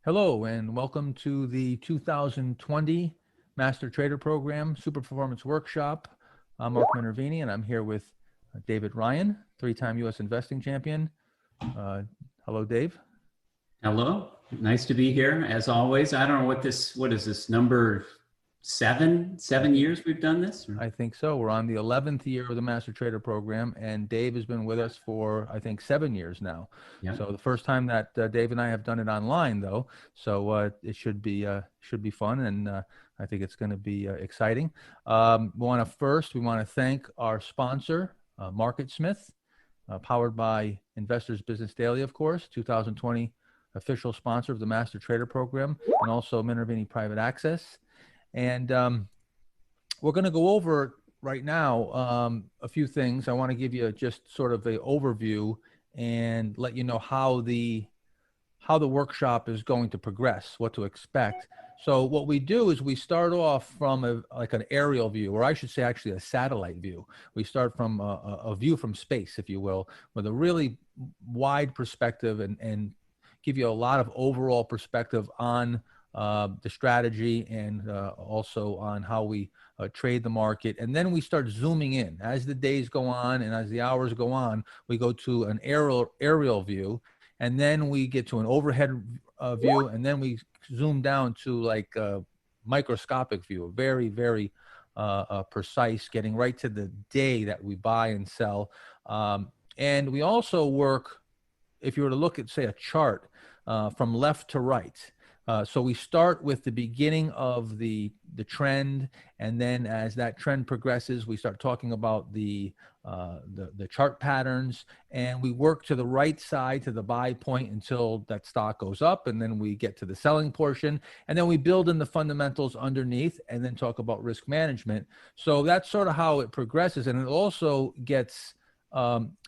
Hello and welcome to the 2020 Master Trader Program Super Performance Workshop. I'm Mark Minervini and I'm here with David Ryan, three-time U.S. investing champion. Hello, Dave. Hello, nice to be here as always. I don't know what is this, number seven years we've done this? I think so. We're on the 11th year of the Master Trader Program, and Dave has been with us for, I think, 7 years now. Yeah. So the first time that Dave and I have done it online, though, so it should be fun, and I think it's going to be exciting. We want to thank our sponsor, MarketSmith, powered by Investors Business Daily, of course, 2020 official sponsor of the Master Trader Program, and also Minervini Private Access. And we're going to go over right now a few things. I want to give you just sort of an overview and let you know how the workshop is going to progress, what to expect. So what we do is we start off from an aerial view, or I should say actually a satellite view. We start from a view from space, if you will, with a really wide perspective and give you a lot of overall perspective on the strategy and also on how we trade the market. And then we start zooming in. As the days go on and as the hours go on, we go to an aerial view, and then we get to an overhead view, and then we zoom down to like a microscopic view, very, very precise, getting right to the day that we buy and sell. And we also work, if you were to look at, say, a chart from left to right. So we start with the beginning of the trend, and then as that trend progresses, we start talking about the chart patterns, and we work to the right side to the buy point until that stock goes up, and then we get to the selling portion, and then we build in the fundamentals underneath, and then talk about risk management. So that's sort of how it progresses, and it also gets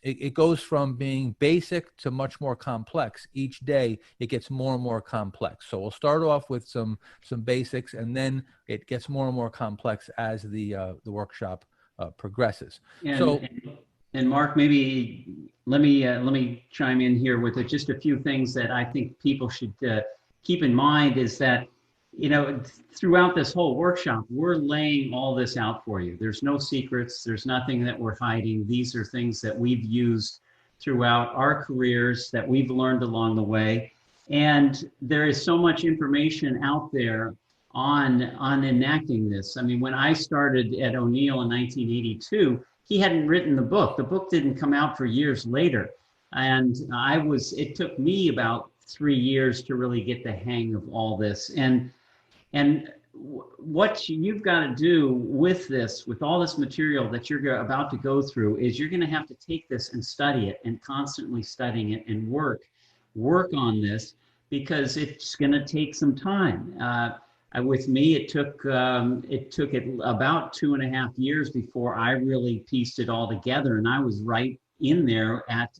it goes from being basic to much more complex. Each day it gets more and more complex. So we'll start off with some basics, and then it gets more and more complex as the workshop progresses. And Mark, maybe let me chime in here with just a few things that I think people should keep in mind is that, throughout this whole workshop, we're laying all this out for you. There's no secrets. There's nothing that we're hiding. These are things that we've used throughout our careers that we've learned along the way. And there is so much information out there on enacting this. I mean, when I started at O'Neill in 1982, he hadn't written the book. The book didn't come out for years later. And it took me about 3 years to really get the hang of all this. And what you've got to do with this, with all this material that you're about to go through, is you're going to have to take this and study it and constantly studying it and work on this, because it's going to take some time. With me, it took it about 2.5 years before I really pieced it all together, and I was right in there at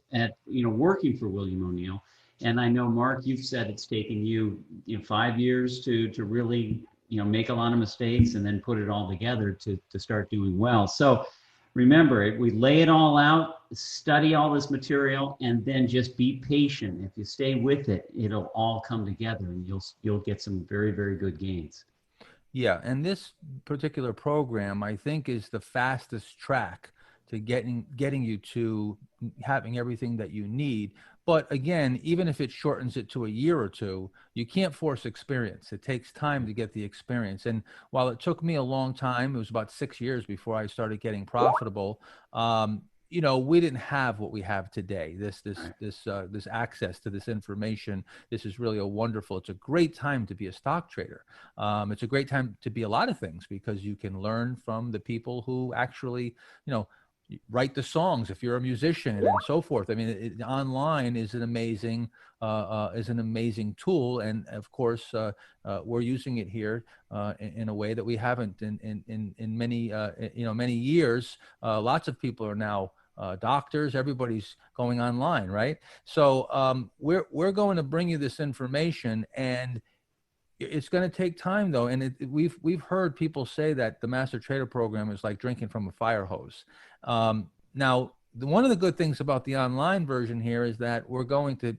working for William O'Neill. And I know, Mark, you've said it's taken you 5 years to really make a lot of mistakes and then put it all together to start doing well. So remember, we lay it all out, study all this material, and then just be patient. If you stay with it, it'll all come together, and you'll get some very, very good gains. Yeah, and this particular program, I think, is the fastest track to getting you to having everything that you need. But again, even if it shortens it to a year or two, you can't force experience. It takes time to get the experience. And while it took me a long time, it was about 6 years before I started getting profitable. We didn't have what we have today. This access to this information. This is really it's a great time to be a stock trader. It's a great time to be a lot of things, because you can learn from the people who actually, write the songs if you're a musician and so forth. I mean, online is an amazing tool, and of course we're using it here in a way that we haven't in many years. Lots of people are now doctors. Everybody's going online, right? So we're going to bring you this information, and it's going to take time, though, and we've heard people say that the Master Trader Program is like drinking from a fire hose. Now, one of the good things about the online version here is that we're going to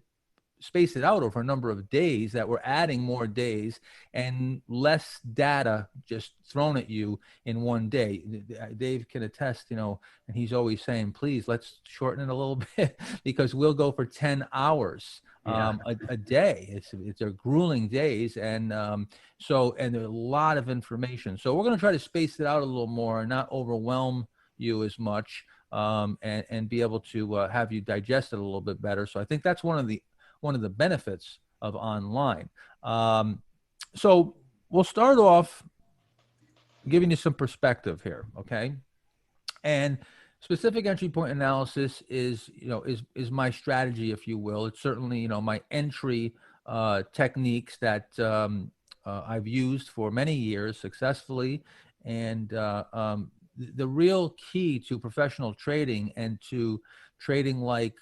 space it out over a number of days, that we're adding more days and less data just thrown at you in one day. Dave can attest, and he's always saying, please, let's shorten it a little bit because we'll go for 10 hours a day. It's a grueling days. And and there's a lot of information. So we're going to try to space it out a little more and not overwhelm you as much, and be able to have you digest it a little bit better. So I think that's one of the benefits of online. So we'll start off giving you some perspective here, okay? And specific entry point analysis is my strategy, if you will. It's certainly, my entry techniques that I've used for many years successfully. And the real key to professional trading and to trading like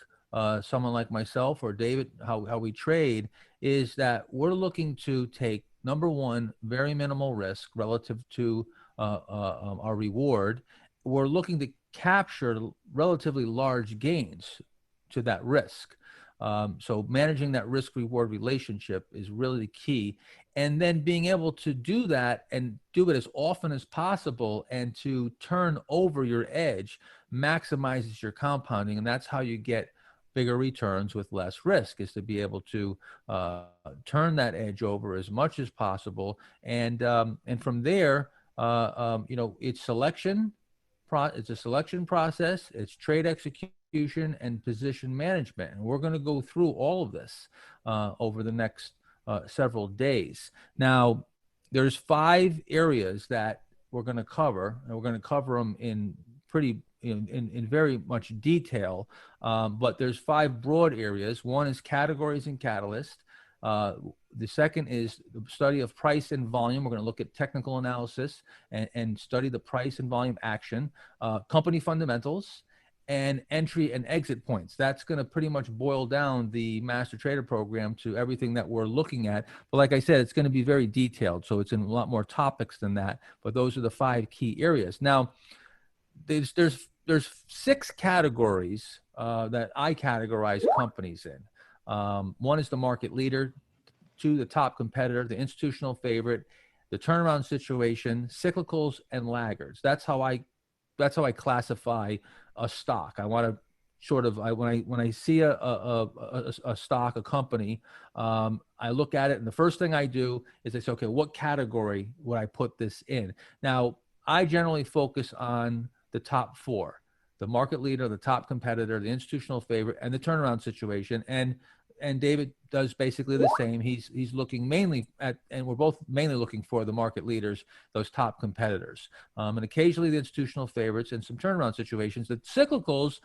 someone like myself or David, how we trade, is that we're looking to take, number one, very minimal risk relative to our reward. We're looking to capture relatively large gains to that risk. So managing that risk-reward relationship is really the key. And then being able to do that and do it as often as possible and to turn over your edge maximizes your compounding. And that's how you get bigger returns with less risk, is to be able to turn that edge over as much as possible. And from there, it's selection. It's a selection process. It's trade execution and position management. And we're going to go through all of this over the next several days. Now, there's 5 areas that we're going to cover, and we're going to cover them in very much detail. But there's 5 broad areas. One is categories and catalyst. The second is the study of price and volume. We're going to look at technical analysis and study the price and volume action, company fundamentals, and entry and exit points. That's going to pretty much boil down the Master Trader program to everything that we're looking at. But like I said, it's going to be very detailed. So it's in a lot more topics than that. But those are the 5 key areas. Now, there's 6 categories that I categorize companies in. One is the market leader, 2, the top competitor, the institutional favorite, the turnaround situation, cyclicals, and laggards. That's how I classify a stock. I want to sort of, when I see a stock, a company, I look at it, and the first thing I do is I say, okay, what category would I put this in? Now, I generally focus on the top 4. The market leader, the top competitor, the institutional favorite, and the turnaround situation. And David does basically the same. He's looking mainly at, and we're both mainly looking for the market leaders, those top competitors, and occasionally the institutional favorites and some turnaround situations. The cyclicals,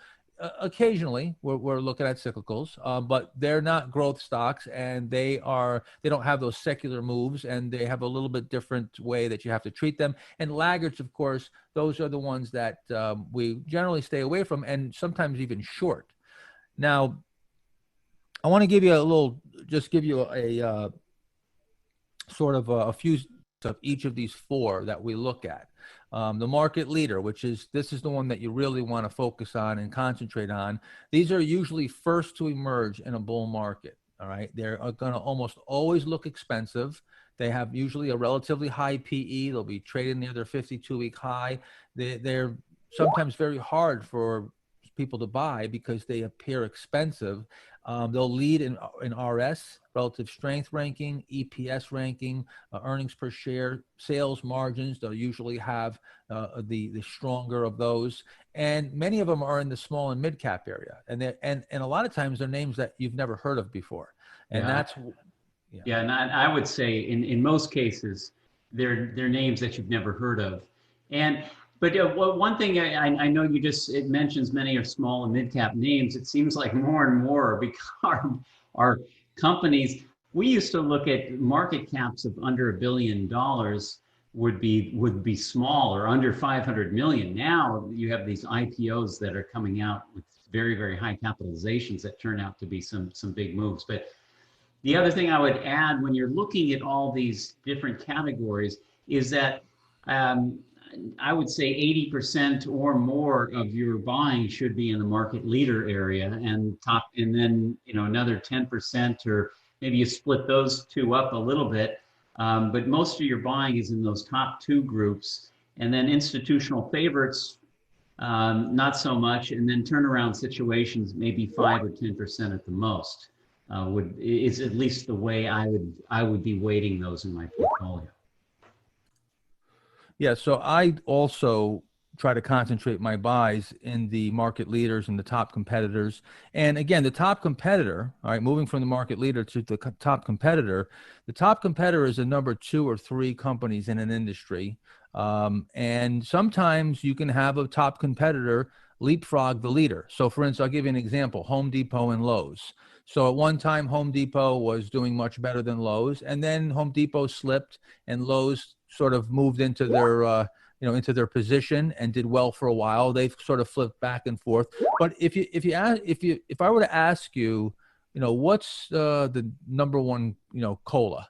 occasionally we're looking at cyclicals, but they're not growth stocks, and they don't have those secular moves, and they have a little bit different way that you have to treat them. And laggards, of course, those are the ones that we generally stay away from, and sometimes even short. Now, I want to give you a sort of a few of each of these 4 that we look at. The market leader, this is the one that you really want to focus on and concentrate on. These are usually first to emerge in a bull market. All right. They're going to almost always look expensive. They have usually a relatively high PE. They'll be trading near their 52-week high. They're sometimes very hard for people to buy because they appear expensive. They'll lead in RS, relative strength ranking, EPS ranking, earnings per share, sales margins. They'll usually have the stronger of those. And many of them are in the small and mid cap area. And a lot of times they're names that you've never heard of before. And and I would say in most cases, they're names that you've never heard of. But one thing I know it mentions many of small and mid-cap names. It seems like more and more are companies. We used to look at market caps of under $1 billion would be small, or under 500 million. Now you have these IPOs that are coming out with very, very high capitalizations that turn out to be some big moves. But the other thing I would add when you're looking at all these different categories is that I would say 80% or more of your buying should be in the market leader area, and then, another 10%, or maybe you split those two up a little bit. But most of your buying is in those top two groups, and then institutional favorites, not so much, and then turnaround situations, maybe 5 or 10% at the most. Is at least the way I would be weighting those in my portfolio. Yeah, so I also try to concentrate my buys in the market leaders and the top competitors. And again, the top competitor, all right, moving from the market leader to the top competitor, the top competitor is the number 2 or 3 companies in an industry. And sometimes you can have a top competitor leapfrog the leader. So for instance, I'll give you an example, Home Depot and Lowe's. So at one time, Home Depot was doing much better than Lowe's, and then Home Depot slipped and Lowe's sort of moved into their, into their position and did well for a while. They've sort of flipped back and forth. But if I were to ask you, what's the number one, cola,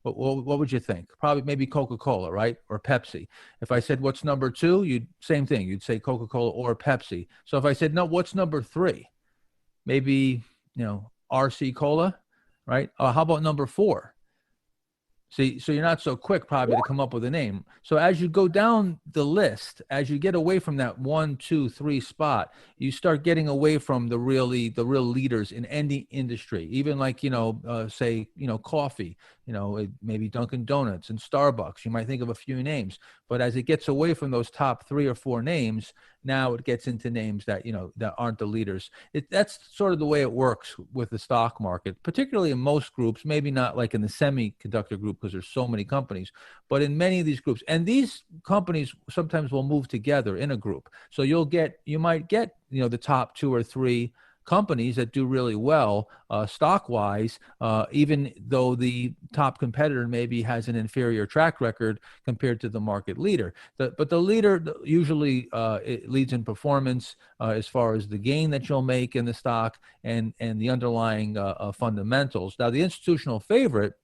what would you think? Probably maybe Coca-Cola, right? Or Pepsi. If I said, what's number 2, same thing. You'd say Coca-Cola or Pepsi. So if I said, no, what's number 3? Maybe, RC Cola, right? How about number 4? See, so you're not so quick probably to come up with a name. So as you go down the list, as you get away from that 1, 2, 3 spot, you start getting away from the real leaders in any industry. Even like, say, coffee, maybe Dunkin' Donuts and Starbucks. You might think of a few names, but as it gets away from those top 3 or 4 names, now it gets into names that, that aren't the leaders. That's sort of the way it works with the stock market, particularly in most groups, maybe not like in the semiconductor group because there's so many companies, but in many of these groups. And these companies sometimes will move together in a group. So you might get, the top 2 or 3 companies that do really well stock-wise, even though the top competitor maybe has an inferior track record compared to the market leader. But the leader usually it leads in performance as far as the gain that you'll make in the stock and the underlying fundamentals. Now, the institutional favorite,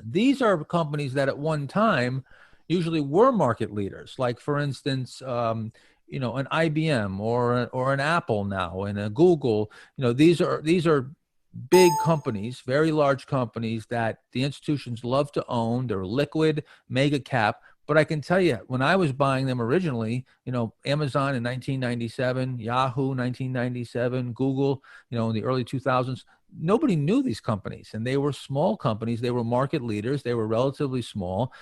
these are companies that at one time usually were market leaders. Like, for instance, an IBM or an Apple now and a Google. These are big companies, very large companies that the institutions love to own. They're liquid, mega cap. But I can tell you, when I was buying them originally, Amazon in 1997, Yahoo 1997, Google, in the early 2000s, nobody knew these companies, and they were small companies. They were market leaders. They were relatively small,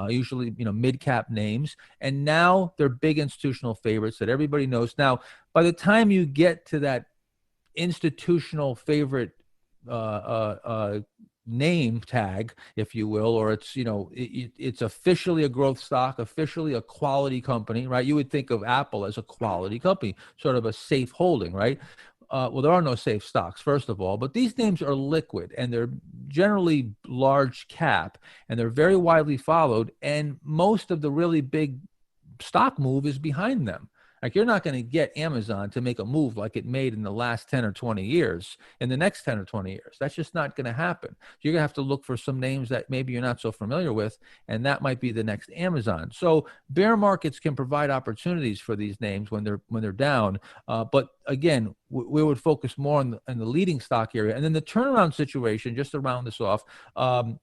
usually, mid-cap names. And now they're big institutional favorites that everybody knows. Now, by the time you get to that institutional favorite name tag, if you will, or it's, it's officially a growth stock, officially a quality company, right? You would think of Apple as a quality company, sort of a safe holding, right? Well, there are no safe stocks, first of all, but these names are liquid and they're generally large cap and they're very widely followed. And most of the really big stock move is behind them. Like, you're not going to get Amazon to make a move like it made in the last 10 or 20 years in the next 10 or 20 years. That's just not going to happen. You're going to have to look for some names that maybe you're not so familiar with, and that might be the next Amazon. So bear markets can provide opportunities for these names when they're down. But again, we would focus more on the leading stock area. And then the turnaround situation, just to round this off, and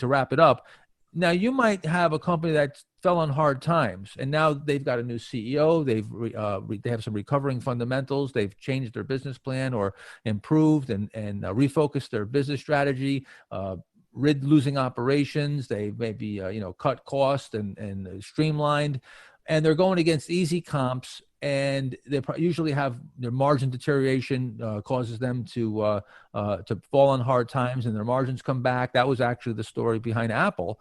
to wrap it up, now you might have a company that fell on hard times, and now they've got a new CEO. They have some recovering fundamentals. They've changed their business plan or improved and refocused their business strategy, rid losing operations. They maybe cut costs and streamlined, and they're going against easy comps. And they usually have their margin deterioration causes them to fall on hard times, and their margins come back. That was actually the story behind Apple.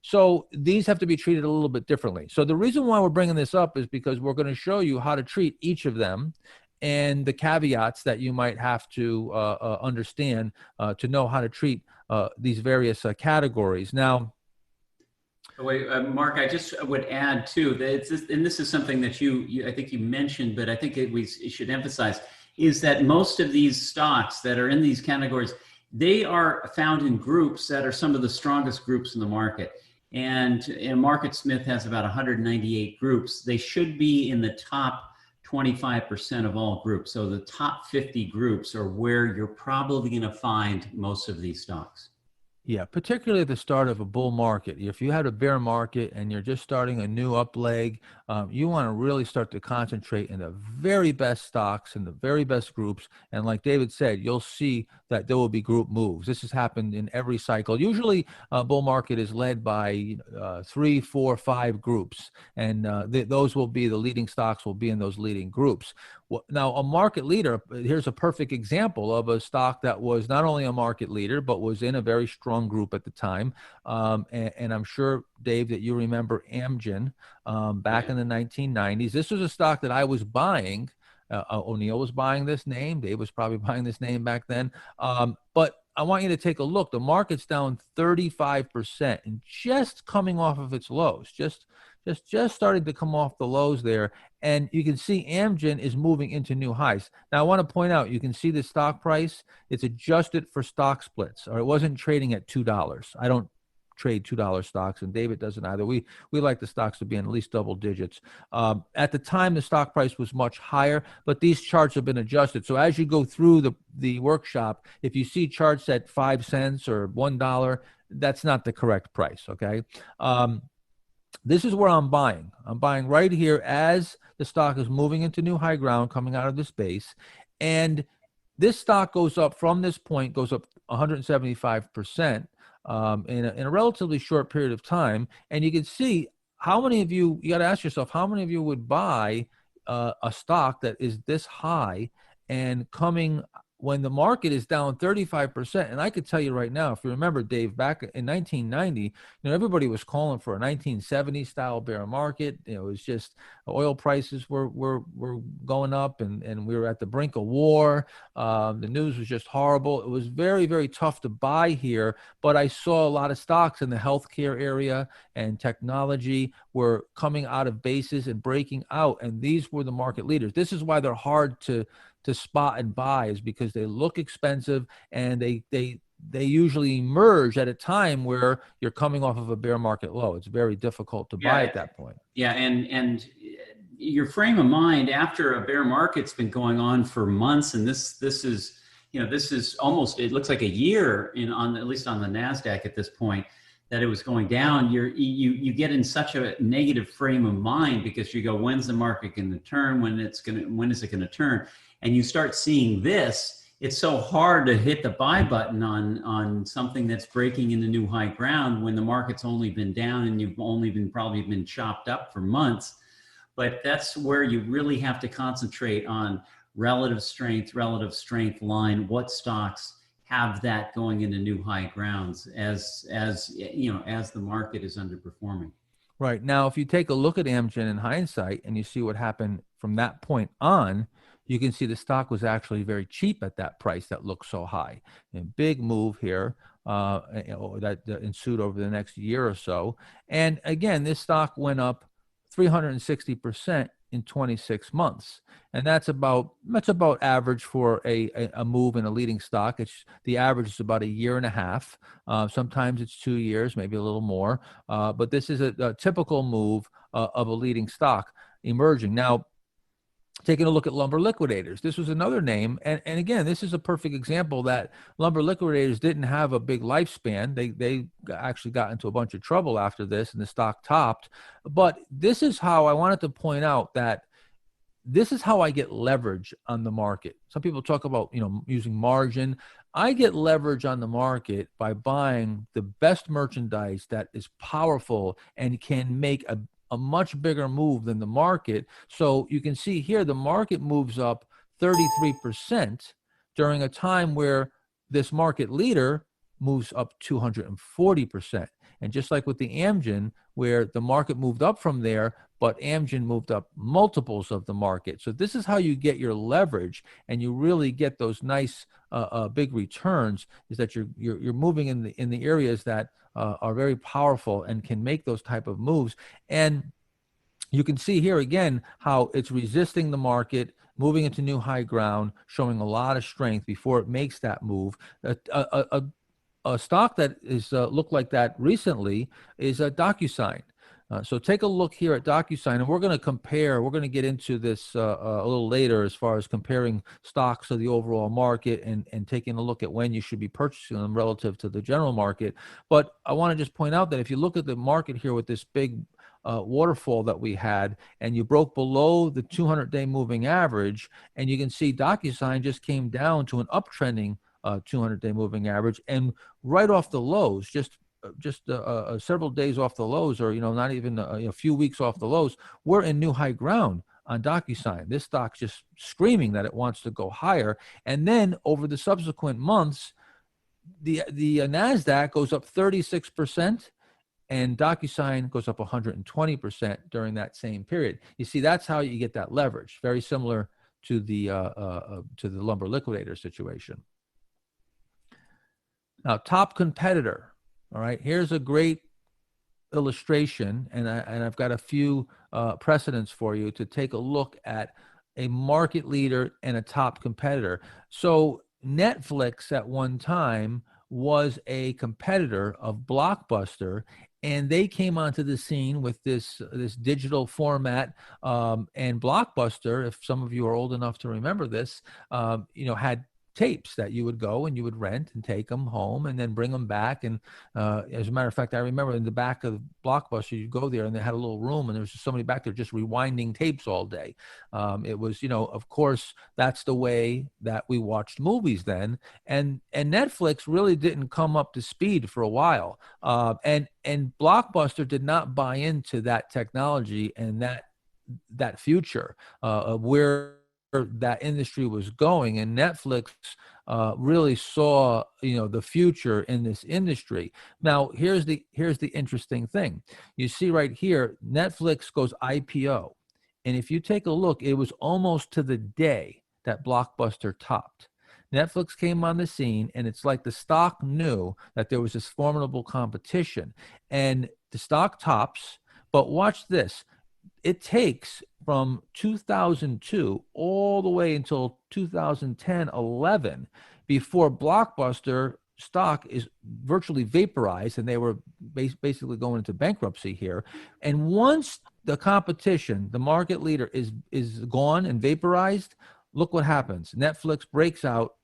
So these have to be treated a little bit differently. So the reason why we're bringing this up is because we're going to show you how to treat each of them and the caveats that you might have to understand to know how to treat these various categories. Now, wait, Mark, I just would add too that and this is something that you I think you mentioned, but I think it should emphasize, is that most of these stocks that are in these categories, they are found in groups that are some of the strongest groups in the market. and Market Smith has about 198 groups. They should be in the top 25% of all groups. So the top 50 groups are where you're probably going to find most of these stocks. Yeah, particularly at the start of a bull market. If you had a bear market and you're just starting a new up leg, you want to really start to concentrate in the very best stocks and the very best groups. And like David said, you'll see that there will be group moves. This has happened in every cycle. Usually, a bull market is led by 3, 4, 5 groups, and those will be the leading stocks will be in those leading groups. Now, a market leader, here's a perfect example of a stock that was not only a market leader, but was in a very strong group at the time. And I'm sure, Dave, that you remember Amgen back in the 1990s. This was a stock that I was buying. O'Neill was buying this name. Dave was probably buying this name back then. But I want you to take a look. The market's down 35% and just coming off of its lows, just starting to come off the lows there. And you can see Amgen is moving into new highs. Now, I want to point out, you can see the stock price. It's adjusted for stock splits, or it wasn't trading at $2. I don't trade $2 stocks, and David doesn't either. We like the stocks to be in at least double digits. At the time, the stock price was much higher, but these charts have been adjusted. So as you go through the workshop, if you see charts at 5 cents or $1, that's not the correct price, okay? This is where I'm buying. I'm buying right here as the stock is moving into new high ground, coming out of this base. And this stock goes up from this point, goes up 175% in a relatively short period of time. And you can see how many of you got to ask yourself, how many of you would buy a stock that is this high and coming when the market is down 35%. And I could tell you right now, if you remember, Dave, back in 1990, everybody was calling for a 1970 style bear market. It was just oil prices were going up, and we were at the brink of war. The news was just horrible. It was very, very tough to buy here, but I saw a lot of stocks in the healthcare area and technology were coming out of bases and breaking out, and these were the market leaders. This is why they're hard to spot and buy, is because they look expensive, and they usually emerge at a time where you're coming off of a bear market low. It's very difficult to buy at that point. Yeah, and your frame of mind after a bear market's been going on for months, and this is almost, it looks like a year at least on the NASDAQ at this point, that it was going down. You get in such a negative frame of mind because you go, when's the market going to turn? When is it going to turn? And you start seeing this, it's so hard to hit the buy button on something that's breaking into new high ground when the market's only been down and you've only probably been chopped up for months. But that's where you really have to concentrate on relative strength line, what stocks have that going into new high grounds as the market is underperforming. Right. Now, if you take a look at Amgen in hindsight and you see what happened from that point on, you can see the stock was actually very cheap at that price that looked so high. And big move here that ensued over the next year or so. And again, this stock went up 360% in 26 months. And that's about average for a move in a leading stock. The average is about a year and a half. Sometimes it's 2 years, maybe a little more. But this is a typical move of a leading stock emerging. Now, taking a look at Lumber Liquidators, this was another name. And again, this is a perfect example that Lumber Liquidators didn't have a big lifespan. They actually got into a bunch of trouble after this, and the stock topped. But this is how I wanted to point out that this is how I get leverage on the market. Some people talk about, using margin. I get leverage on the market by buying the best merchandise that is powerful and can make a much bigger move than the market. So you can see here, the market moves up 33% during a time where this market leader moves up 240%. And just like with the Amgen, where the market moved up from there, but Amgen moved up multiples of the market. So this is how you get your leverage, and you really get those nice big returns, is that you're moving in the areas that are very powerful and can make those type of moves. And you can see here again how it's resisting the market, moving into new high ground, showing a lot of strength before it makes that move. a stock that is looked like that recently is a DocuSign. So take a look here at DocuSign, and we're going to compare. We're going to get into this a little later as far as comparing stocks to the overall market and taking a look at when you should be purchasing them relative to the general market. But I want to just point out that if you look at the market here with this big waterfall that we had, and you broke below the 200-day moving average, and you can see DocuSign just came down to an uptrending 200-day moving average, and right off the lows, just several days off the lows, or not even a few weeks off the lows, we're in new high ground on DocuSign. This stock's just screaming that it wants to go higher, and then over the subsequent months, the Nasdaq goes up 36%, and DocuSign goes up 120% during that same period. You see, that's how you get that leverage. Very similar to the lumber liquidator situation. Now, top competitor. All right, here's a great illustration, and I've got a few precedents for you to take a look at a market leader and a top competitor. So Netflix at one time was a competitor of Blockbuster, and they came onto the scene with this digital format. And Blockbuster, if some of you are old enough to remember this, had tapes that you would go and you would rent and take them home and then bring them back. And as a matter of fact, I remember in the back of Blockbuster, you'd go there and they had a little room and there was just somebody back there just rewinding tapes all day. It was, of course, that's the way that we watched movies then. And Netflix really didn't come up to speed for a while. And Blockbuster did not buy into that technology and that future of where that industry was going, and Netflix really saw the future in this industry. Now here's the interesting thing. You see right here, Netflix goes IPO, and if you take a look, it was almost to the day that Blockbuster topped. Netflix came on the scene, and it's like the stock knew that there was this formidable competition, and the stock tops. But watch this. It takes from 2002 all the way until 2010, 11 before Blockbuster stock is virtually vaporized, and they were basically going into bankruptcy here. And once the competition, the market leader is gone and vaporized, look what happens. Netflix breaks out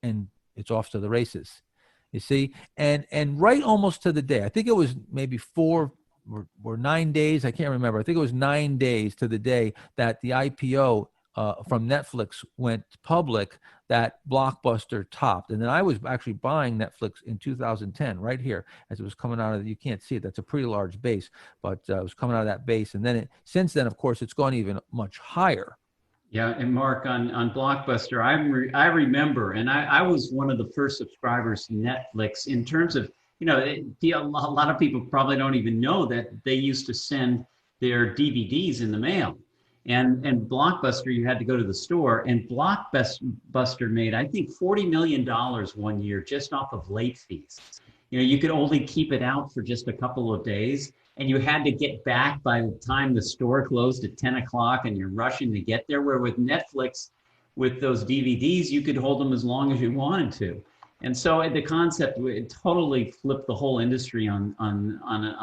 and it's off to the races. You see? And right almost to the day, I think it was maybe 4 or 9 days, I can't remember. I think it was 9 days to the day that the IPO from Netflix went public, that Blockbuster topped. And then I was actually buying Netflix in 2010, right here, as it was coming out of, you can't see it, that's a pretty large base, but it was coming out of that base. And then since then, of course, it's gone even much higher. Yeah, and Mark, on Blockbuster, I remember, and I was one of the first subscribers to Netflix in terms of, a lot of people probably don't even know that they used to send their DVDs in the mail. And Blockbuster, you had to go to the store, and Blockbuster made, I think, $40 million one year just off of late fees. You could only keep it out for just a couple of days, and you had to get back by the time the store closed at 10 o'clock, and you're rushing to get there, where with Netflix, with those DVDs, you could hold them as long as you wanted to. And so the concept, it totally flipped the whole industry on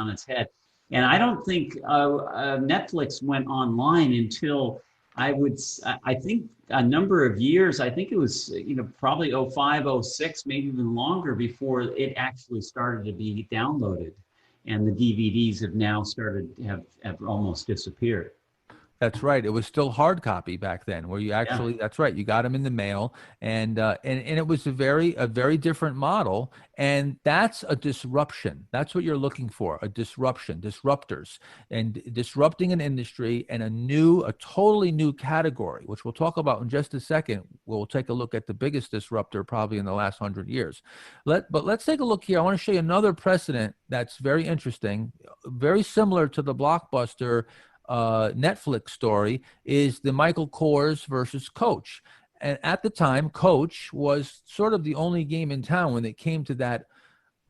its head. And I don't think Netflix went online until I think a number of years. I think it was probably 05, 06, maybe even longer before it actually started to be downloaded. And the DVDs have now have almost disappeared. That's right. It was still hard copy back then, where you actually, that's right, you got them in the mail, and it was a very different model, and that's a disruption. That's what you're looking for, a disruption, disruptors, and disrupting an industry and a totally new category, which we'll talk about in just a second. We'll take a look at the biggest disruptor probably in the last 100 years. But let's take a look here. I want to show you another precedent that's very interesting, very similar to the Blockbuster Netflix story, is the Michael Kors versus Coach. And at the time, Coach was sort of the only game in town when it came to that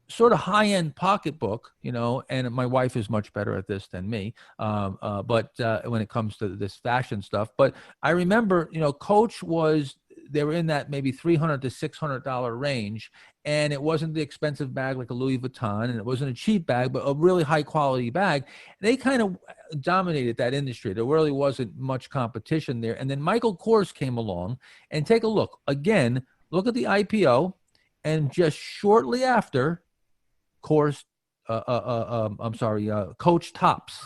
sort of high-end pocketbook, and my wife is much better at this than me, but when it comes to this fashion stuff. But I remember, Coach was they were in that maybe $300 to $600 range. And it wasn't the expensive bag like a Louis Vuitton, and it wasn't a cheap bag, but a really high quality bag. They kind of dominated that industry. There really wasn't much competition there. And then Michael Kors came along, and take a look again, look at the IPO, and just shortly after, Coach Tops.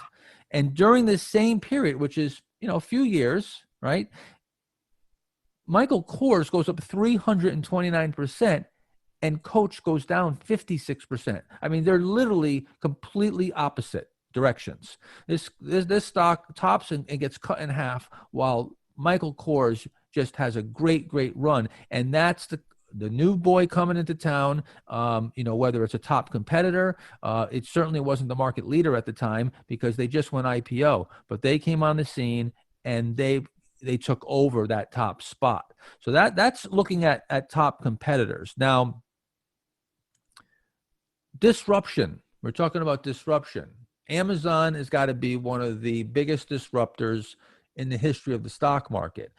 And during this same period, which is, a few years, right? Michael Kors goes up 329%, and Coach goes down 56%. I mean, they're literally completely opposite directions. This stock tops and gets cut in half, while Michael Kors just has a great run. And that's the new boy coming into town, whether it's a top competitor. It certainly wasn't the market leader at the time because they just went IPO, but they came on the scene and they took over that top spot. So that's looking at top competitors. Now, disruption. We're talking about disruption. Amazon has got to be one of the biggest disruptors in the history of the stock market,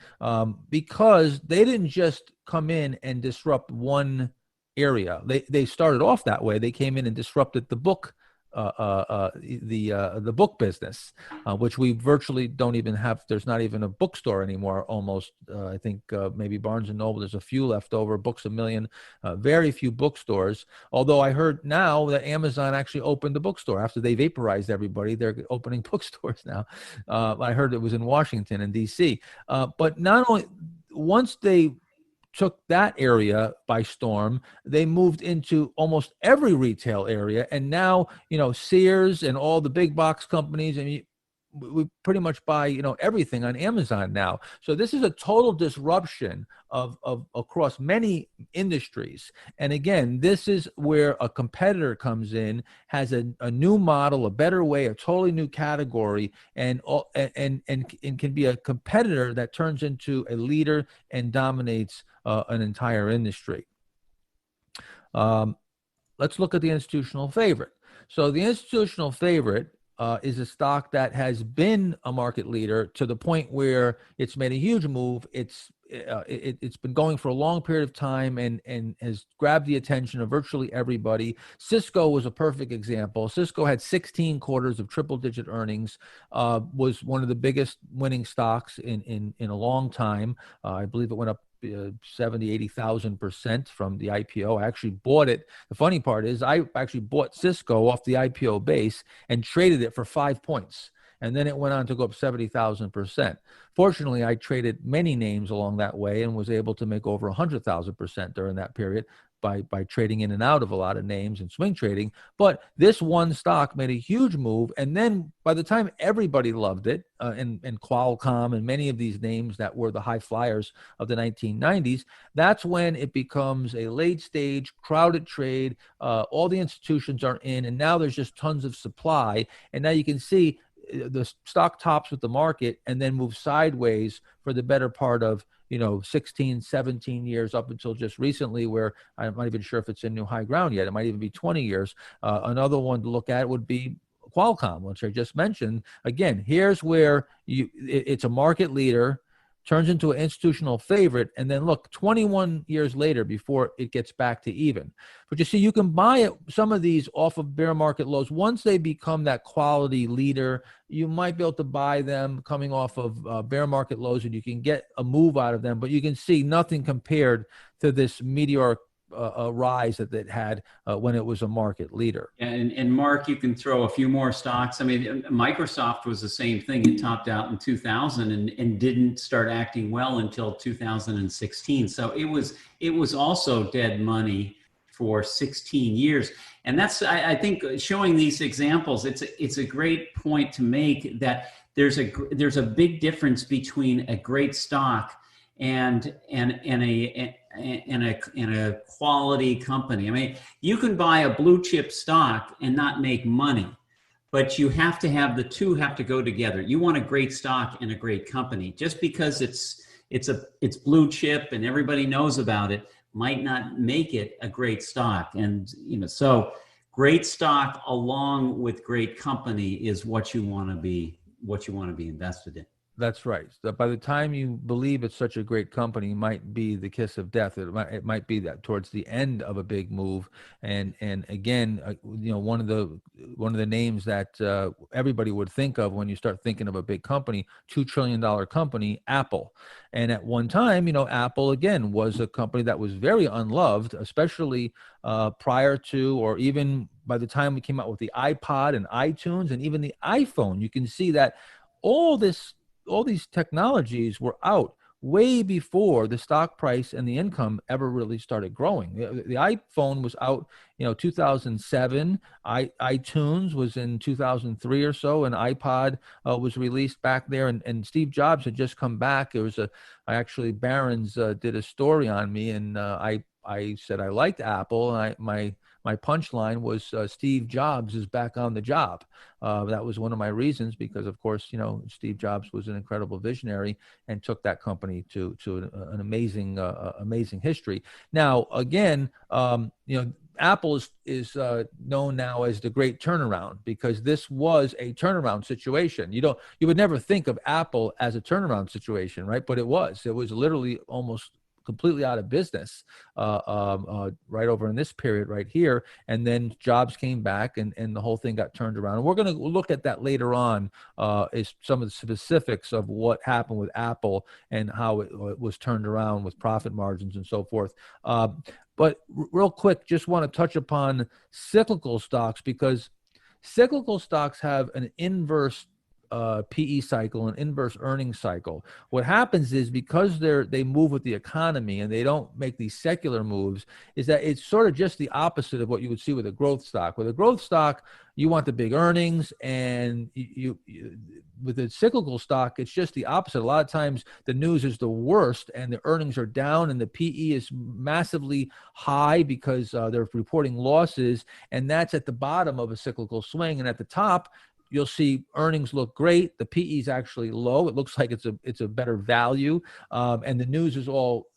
because they didn't just come in and disrupt one area. They started off that way. They came in and disrupted the book, the book business, which we virtually don't even have. There's not even a bookstore anymore. Almost, I think maybe Barnes and Noble. There's a few left over. Books A Million. Very few bookstores. Although I heard now that Amazon actually opened the bookstore after they vaporized everybody. They're opening bookstores now. I heard it was in Washington and D.C. But not only once they took that area by storm, they moved into almost every retail area. And now, Sears and all the big box companies, and we pretty much buy, everything on Amazon now. So this is a total disruption of across many industries. And again, this is where a competitor comes in, has a new model, a better way, a totally new category, and can be a competitor that turns into a leader and dominates an entire industry. Let's look at the institutional favorite. So the institutional favorite is a stock that has been a market leader to the point where it's made a huge move. It's been going for a long period of time and has grabbed the attention of virtually everybody. Cisco was a perfect example. Cisco had 16 quarters of triple-digit earnings, was one of the biggest winning stocks in a long time. I believe it went up 80,000% from the IPO. I actually bought it. The funny part is I actually bought Cisco off the IPO base and traded it for 5 points. And then it went on to go up 70,000%. Fortunately, I traded many names along that way and was able to make over 100,000% during that period by trading in and out of a lot of names and swing trading. But this one stock made a huge move. And then by the time everybody loved it, and Qualcomm and many of these names that were the high flyers of the 1990s, that's when it becomes a late stage, crowded trade. All the institutions are in, and now there's just tons of supply. And now you can see the stock tops with the market and then moves sideways for the better part of 16, 17 years up until just recently, where I'm not even sure if it's in new high ground yet. It might even be 20 years. Another one to look at would be Qualcomm, which I just mentioned. Again, here's where it's a market leader, turns into an institutional favorite, and then look, 21 years later before it gets back to even. But you see, you can buy some of these off of bear market lows. Once they become that quality leader, you might be able to buy them coming off of bear market lows, and you can get a move out of them. But you can see nothing compared to this meteoric rise that it had when it was a market leader. And Mark, you can throw a few more stocks. I mean, Microsoft was the same thing. It topped out in 2000 and didn't start acting well until 2016. So it was also dead money for 16 years. And that's, I think, showing these examples, it's a great point to make that there's a big difference between a great stock and a quality company. I mean, you can buy a blue chip stock and not make money, but you have to have the two have to go together. You want a great stock and a great company. Just because it's blue chip and everybody knows about it might not make it a great stock. And so great stock along with great company is what you want to be invested in. That's right. So by the time you believe it's such a great company, might be the kiss of death. It might be that towards the end of a big move. And again, one of the names that everybody would think of when you start thinking of a big company, $2 trillion company, Apple. And at one time, Apple again was a company that was very unloved, especially prior to, or even by the time we came out with the iPod and iTunes and even the iPhone. You can see that all these technologies were out way before the stock price and the income ever really started growing. The iPhone was out, 2007. iTunes was in 2003 or so, and iPod was released back there. And Steve Jobs had just come back. Barron's did a story on me, and I said I liked Apple, and my punchline was Steve Jobs is back on the job. That was one of my reasons, because, of course, Steve Jobs was an incredible visionary and took that company to an amazing history. Now, again, Apple is known now as the great turnaround, because this was a turnaround situation. You would never think of Apple as a turnaround situation, right? But it was literally almost completely out of business right over in this period right here. And then Jobs came back, and the whole thing got turned around. And we're going to look at that later on, is some of the specifics of what happened with Apple and how it was turned around with profit margins and so forth. But real quick, just want to touch upon cyclical stocks, because cyclical stocks have an inverse PE cycle, an inverse earnings cycle. What happens is, because they move with the economy and they don't make these secular moves, is that it's sort of just the opposite of what you would see with a growth stock. With a growth stock, you want the big earnings, and you with a cyclical stock, it's just the opposite. A lot of times the news is the worst and the earnings are down and the PE is massively high because they're reporting losses, and that's at the bottom of a cyclical swing. And at the top, you'll see earnings look great. The PE is actually low. It looks like it's a better value, and the news is all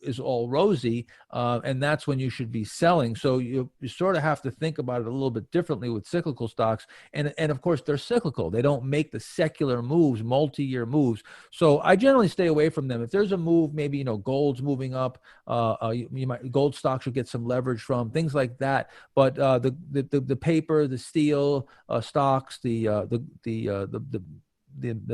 rosy, and that's when you should be selling. So you sort of have to think about it a little bit differently with cyclical stocks, and of course they're cyclical. They don't make the secular moves, multi-year moves. So I generally stay away from them. If there's a move, maybe gold's moving up, gold stocks will get some leverage from things like that. But the paper, the steel stocks, the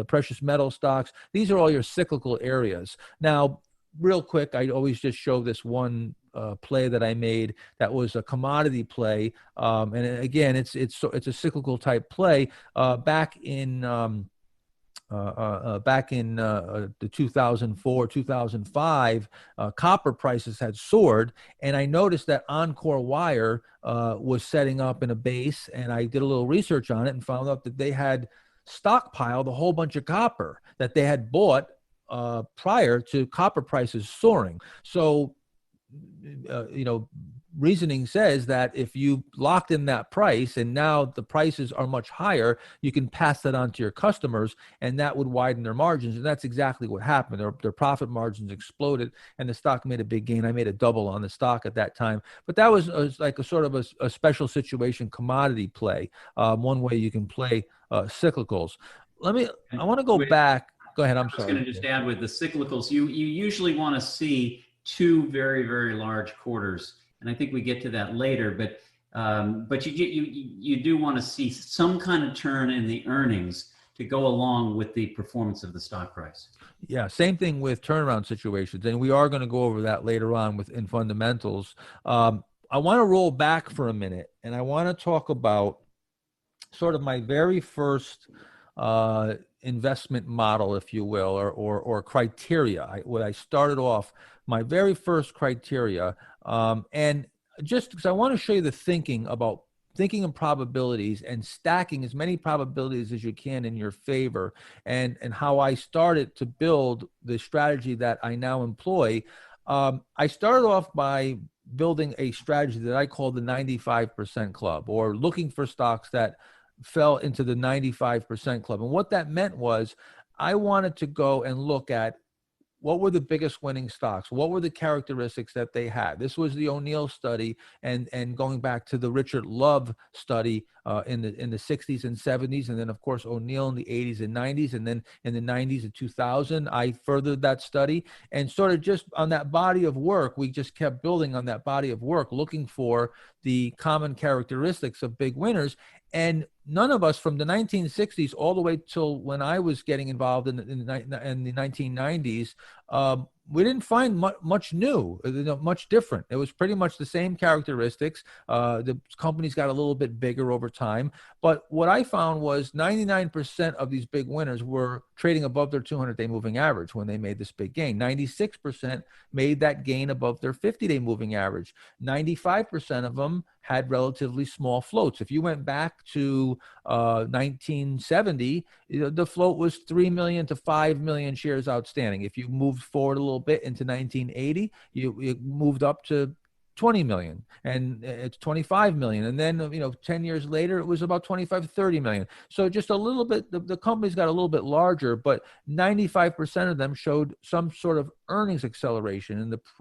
precious metal stocks, these are all your cyclical areas. Now, real quick, I always just show this one play that I made that was a commodity play, and again, it's a cyclical type play. Back in the 2004, 2005, copper prices had soared, and I noticed that Encore Wire was setting up in a base, and I did a little research on it and found out that they had stockpiled a whole bunch of copper that they had bought prior to copper prices soaring. So, reasoning says that if you locked in that price and now the prices are much higher, you can pass that on to your customers, and that would widen their margins. And that's exactly what happened. Their profit margins exploded, and the stock made a big gain. I made a double on the stock at that time. But that was like a sort of a special situation commodity play, one way you can play cyclicals. I want to go back. Go ahead. I'm sorry. I was going to just add, with the cyclicals, you usually want to see two very, very large quarters. And I think we get to that later, but you do want to see some kind of turn in the earnings to go along with the performance of the stock price. Yeah, same thing with turnaround situations, and we are going to go over that later on in fundamentals. I want to roll back for a minute, and I want to talk about sort of my very first investment model, if you will, or criteria. When I started off, my very first criteria, and just because I want to show you the thinking in probabilities and stacking as many probabilities as you can in your favor, and how I started to build the strategy that I now employ. I started off by building a strategy that I call the 95% club, or looking for stocks that fell into the 95% club. And what that meant was, I wanted to go and look at what were the biggest winning stocks? What were the characteristics that they had? This was the O'Neill study, and going back to the Richard Love study in the 60s and 70s, and then of course O'Neill in the 80s and 90s, and then in the 90s and 2000, I furthered that study, and sort of just on that body of work, we just kept building on that body of work, looking for the common characteristics of big winners. And none of us from the 1960s all the way till when I was getting involved in the 1990s, we didn't find much new, much different. It was pretty much the same characteristics. The companies got a little bit bigger over time. But what I found was 99% of these big winners were trading above their 200-day moving average when they made this big gain. 96% made that gain above their 50-day moving average. 95% of them had relatively small floats. If you went back to 1970, the float was 3 million to 5 million shares outstanding. If you moved forward a little bit into 1980, you moved up to 20 million, and it's 25 million. And then, 10 years later, it was about 25, 30 million. So just a little bit, the companies got a little bit larger, but 95% of them showed some sort of earnings acceleration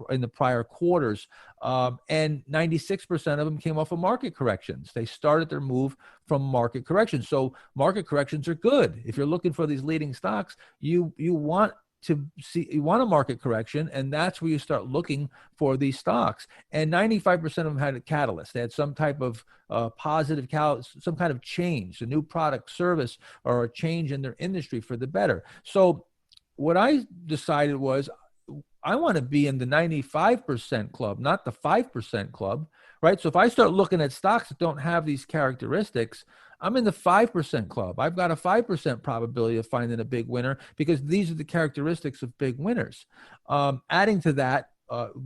in the prior quarters. And 96% of them came off of market corrections. They started their move from market corrections. So market corrections are good. If you're looking for these leading stocks, you want a market correction, and that's where you start looking for these stocks. And 95% of them had a catalyst. They had some type of positive catalyst, some kind of change, a new product, service, or a change in their industry for the better. So what I decided was, I want to be in the 95% club, not the 5% club, right? So if I start looking at stocks that don't have these characteristics, I'm in the 5% club. I've got a 5% probability of finding a big winner because these are the characteristics of big winners. Adding to that,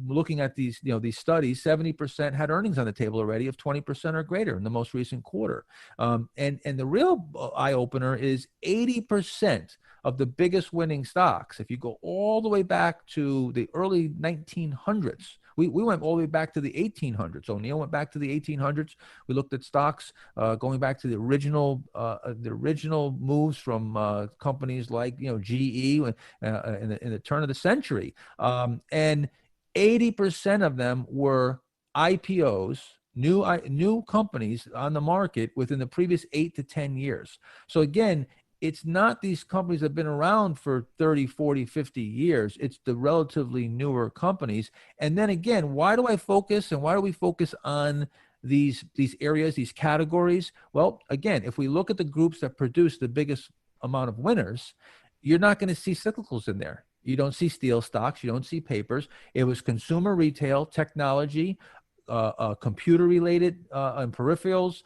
looking at these studies, 70% had earnings on the table already of 20% or greater in the most recent quarter. And the real eye opener is 80% of the biggest winning stocks. If you go all the way back to the early 1900s, we went all the way back to the 1800s. O'Neill went back to the 1800s. We looked at stocks going back to the original moves from companies like GE in the turn of the century, and 80% of them were IPOs, new companies on the market within the previous 8 to 10 years. So again, it's not these companies that have been around for 30, 40, 50 years. It's the relatively newer companies. And then again, why do I focus and why do we focus on these areas, these categories? Well, again, if we look at the groups that produce the biggest amount of winners, you're not going to see cyclicals in there. You don't see steel stocks. You don't see papers. It was consumer retail, technology, computer-related and peripherals,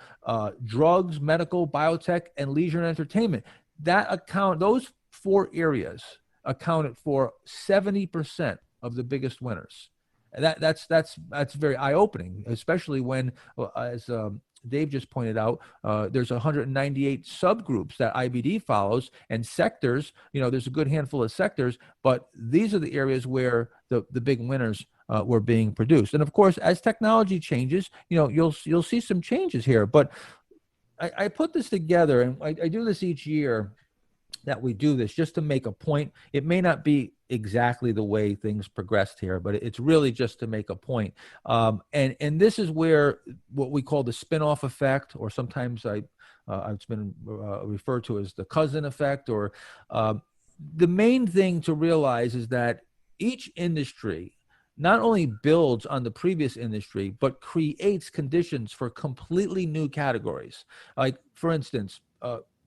drugs, medical, biotech, and leisure and entertainment. Those 4 areas accounted for 70% of the biggest winners. That's very eye-opening, especially when, as Dave just pointed out, there's 198 subgroups that IBD follows, and sectors. There's a good handful of sectors, but these are the areas where the big winners were being produced. And of course, as technology changes, you'll see some changes here. But I put this together, and I do this each year that we do this just to make a point. It may not be exactly the way things progressed here, but it's really just to make a point. And this is where what we call the spin-off effect, or sometimes it's been referred to as the cousin effect, or the main thing to realize is that each industry not only builds on the previous industry, but creates conditions for completely new categories. Like, for instance,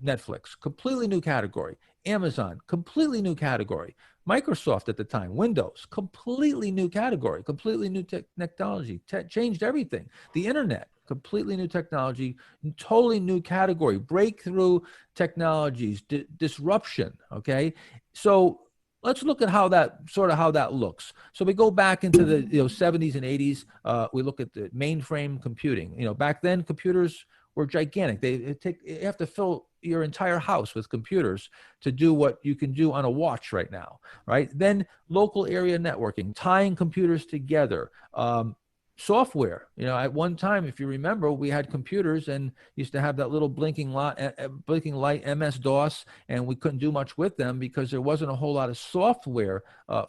Netflix, completely new category. Amazon, completely new category. Microsoft at the time, Windows, completely new category, completely new technology, changed everything. The internet, completely new technology, totally new category, breakthrough technologies, disruption, okay? So let's look at how that looks. So we go back into the 70s and 80s. We look at the mainframe computing. Back then computers were gigantic. You have to fill your entire house with computers to do what you can do on a watch right now, right? Then local area networking, tying computers together, software. At one time, if you remember, we had computers and used to have that little blinking light MS-DOS, and we couldn't do much with them because there wasn't a whole lot of software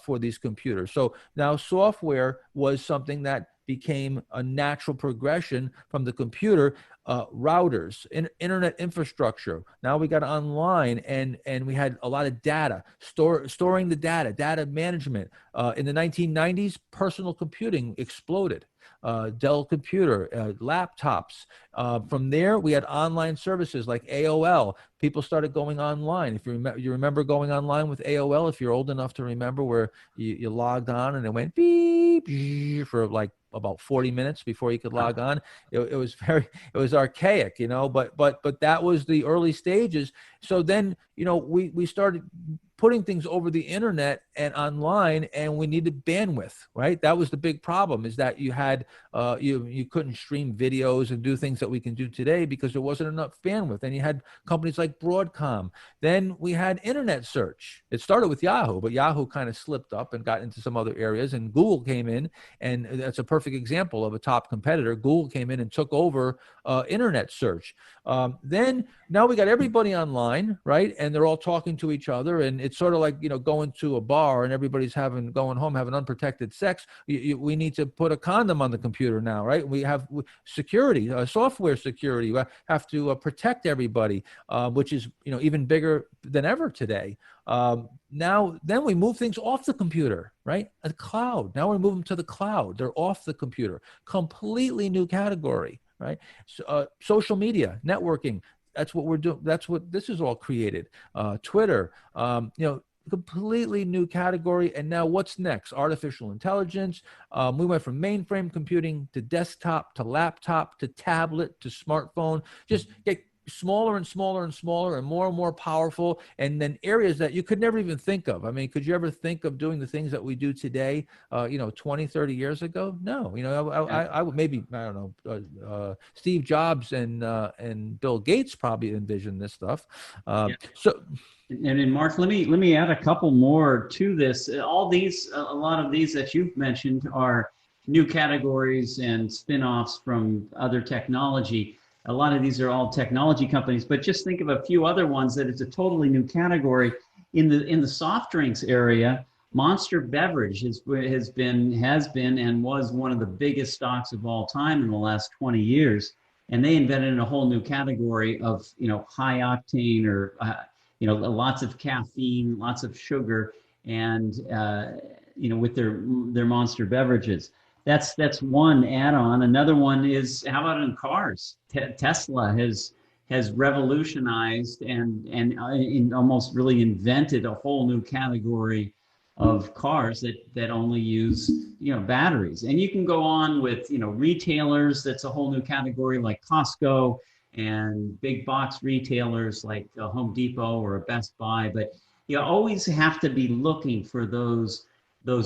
for these computers. So now software was something that became a natural progression from the computer. Routers, internet infrastructure. Now we got online, and we had a lot of data, storing the data management. In the 1990s, personal computing exploded. Dell computer, laptops. From there, we had online services like AOL. People started going online. If you remember going online with AOL, if you're old enough to remember, where you logged on and it went beep for like about 40 minutes before you could log on. It was archaic, but that was the early stages. So then, we started putting things over the internet and online, and we needed bandwidth, right? That was the big problem, is that you had you couldn't stream videos and do things that we can do today because there wasn't enough bandwidth. And you had companies like Broadcom. Then we had internet search. It started with Yahoo, but Yahoo kind of slipped up and got into some other areas, and Google came in, and that's a perfect example of a top competitor. Google came in and took over internet search. Then now we got everybody online, right? And they're all talking to each other, and it's sort of like, going to a bar and everybody's going home having unprotected sex. We need to put a condom on the computer now, right? We have security, software security. We have to protect everybody, which is, even bigger than ever today. Then we move things off the computer, right? A cloud. Now we move them to the cloud. They're off the computer. Completely new category, right? So, social media, networking. That's what we're doing. That's what this is all created. Twitter, completely new category. And now what's next? Artificial intelligence. We went from mainframe computing to desktop to laptop to tablet to smartphone. Just get smaller and smaller and smaller and more powerful, and then areas that you could never even think of. I mean, could you ever think of doing the things that we do today, 20, 30 years ago? No. I would maybe, I don't know, Steve Jobs and Bill Gates probably envisioned this stuff. So, and then Mark, let me add a couple more to this. All these, a lot of these that you've mentioned are new categories and spin-offs from other technology. A lot of these are all technology companies, but just think of a few other ones that it's a totally new category. In the soft drinks area, Monster Beverage has been and was one of the biggest stocks of all time in the last 20 years. And they invented a whole new category of, high octane or, lots of caffeine, lots of sugar, and, with their Monster Beverages. That's one add-on. Another one is, how about in cars? Tesla has revolutionized and almost really invented a whole new category of cars that only use batteries. And you can go on with retailers. That's a whole new category, like Costco and big box retailers like a Home Depot or a Best Buy. But you always have to be looking for those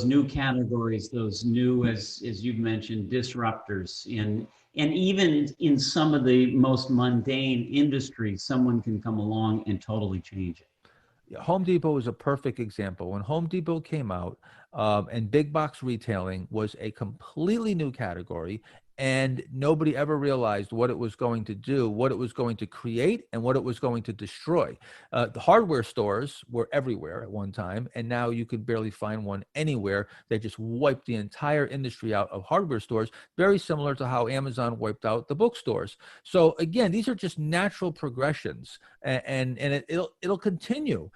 new categories, those new, as you've mentioned, disruptors. And even in some of the most mundane industries, someone can come along and totally change it. Home Depot is a perfect example. When Home Depot came out, and big box retailing was a completely new category, and nobody ever realized what it was going to do, what it was going to create, and what it was going to destroy. The hardware stores were everywhere at one time, and now you could barely find one anywhere. They just wiped the entire industry out of hardware stores, very similar to how Amazon wiped out the bookstores. So again, these are just natural progressions, and it'll continue.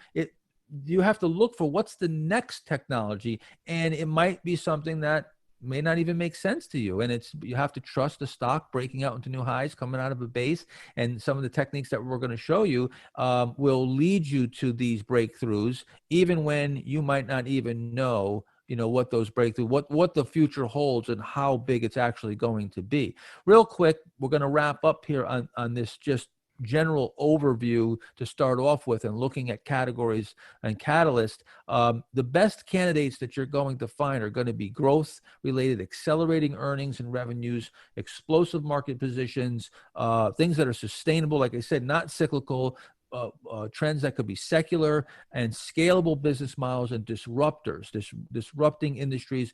You have to look for what's the next technology, and it might be something that may not even make sense to you. And you have to trust the stock breaking out into new highs, coming out of a base. And some of the techniques that we're going to show you will lead you to these breakthroughs, even when you might not even know what those breakthroughs, what the future holds and how big it's actually going to be. Real quick, we're going to wrap up here on this just general overview to start off with, and looking at categories and catalysts. The best candidates that you're going to find are going to be growth related, accelerating earnings and revenues, explosive market positions, things that are sustainable, like I said, not cyclical, trends that could be secular and scalable business models and disruptors, disrupting industries,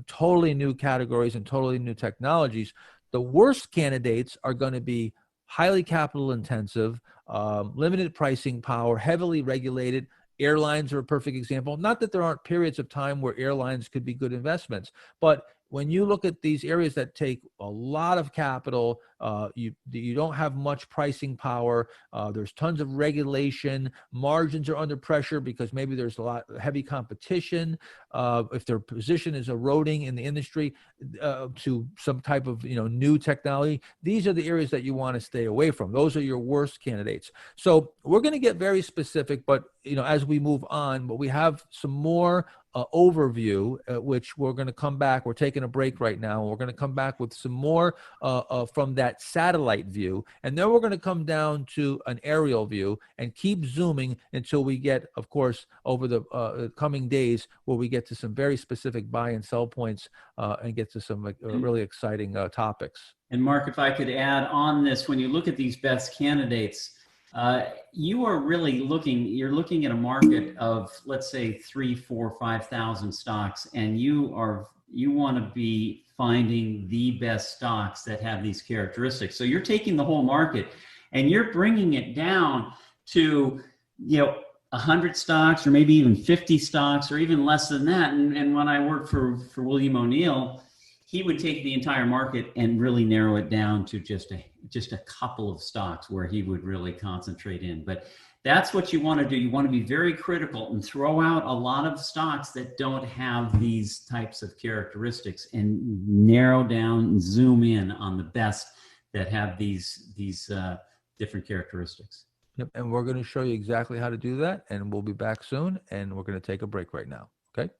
totally new categories and totally new technologies. The worst candidates are going to be highly capital intensive, limited pricing power, heavily regulated. Airlines are a perfect example. Not that there aren't periods of time where airlines could be good investments, but when you look at these areas that take a lot of capital, you don't have much pricing power. There's tons of regulation. Margins are under pressure because maybe there's a lot heavy competition. If their position is eroding in the industry to some type of new technology, these are the areas that you want to stay away from. Those are your worst candidates. So we're going to get very specific, but as we move on, but we have some more overview, which we're going to come back. We're taking a break right now. We're going to come back with some more from that satellite view. And then we're going to come down to an aerial view and keep zooming until we get, of course, over the coming days where we get to some very specific buy and sell points and get to some really exciting topics. And Mark, if I could add on this, when you look at these best candidates, you are really you're looking at a market of, let's say, 3,000, 4,000, 5,000 stocks, and you want to be finding the best stocks that have these characteristics. So you're taking the whole market and you're bringing it down to, 100 stocks or maybe even 50 stocks or even less than that. And when I worked for William O'Neill, he would take the entire market and really narrow it down to just a couple of stocks where he would really concentrate in. But that's what you want to do. You want to be very critical and throw out a lot of stocks that don't have these types of characteristics and narrow down and zoom in on the best that have these different characteristics. Yep. And we're going to show you exactly how to do that. And we'll be back soon. And we're going to take a break right now. Okay.